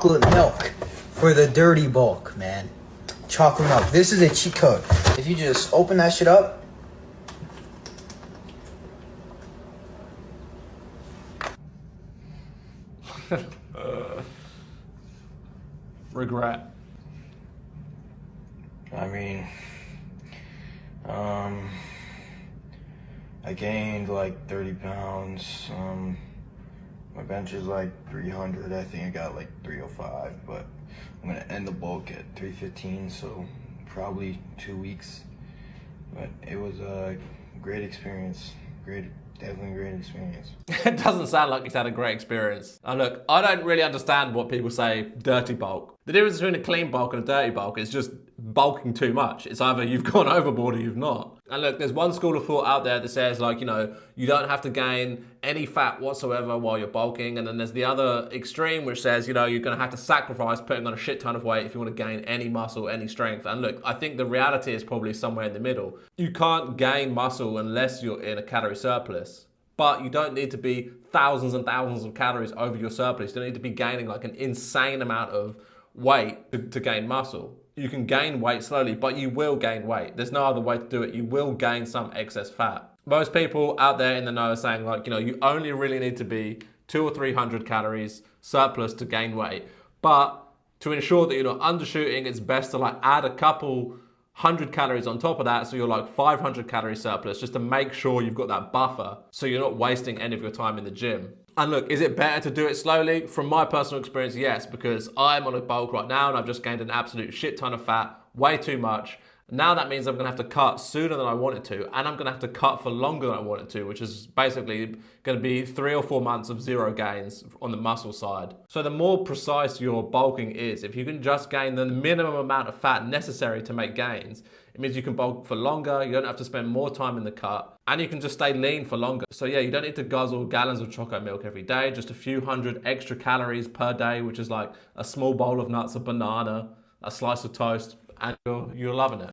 chocolate milk for the dirty bulk, man. Chocolate milk. This is a cheat code. If you just open that shit up. Regret. I mean, I gained like 30 pounds. My bench is like 300. I think I got like 305, but I'm gonna end the bulk at 315, so probably 2 weeks. But it was a great experience. Definitely a great experience. It doesn't sound like he's had a great experience. And look, I don't really understand what people say dirty bulk. The difference between a clean bulk and a dirty bulk is just bulking too much. It's either you've gone overboard or you've not. And look, there's one school of thought out there that says, like, you know, you don't have to gain any fat whatsoever while you're bulking. And then there's the other extreme, which says, you know, you're going to have to sacrifice putting on a shit ton of weight if you want to gain any muscle, any strength. And look, I think the reality is probably somewhere in the middle. You can't gain muscle unless you're in a calorie surplus. But you don't need to be thousands and thousands of calories over your surplus. You don't need to be gaining like an insane amount of weight to gain muscle. You can gain weight slowly, but you will gain weight. There's no other way to do it. You will gain some excess fat. Most people out there in the know are saying, like, you know, you only really need to be 200 or 300 calories surplus to gain weight. But to ensure that you're not undershooting, it's best to like add a couple 100 calories on top of that, so you're like 500 calorie surplus, just to make sure you've got that buffer so you're not wasting any of your time in the gym. And look, is it better to do it slowly? From my personal experience, yes, because I'm on a bulk right now and I've just gained an absolute shit ton of fat, way too much. Now that means I'm gonna have to cut sooner than I wanted to, and I'm gonna have to cut for longer than I wanted to, which is basically gonna be 3 or 4 months of zero gains on the muscle side. So the more precise your bulking is, if you can just gain the minimum amount of fat necessary to make gains, it means you can bulk for longer, you don't have to spend more time in the cut, and you can just stay lean for longer. So yeah, you don't need to guzzle gallons of chocolate milk every day, just a few hundred extra calories per day, which is like a small bowl of nuts, a banana, a slice of toast, and you're loving it.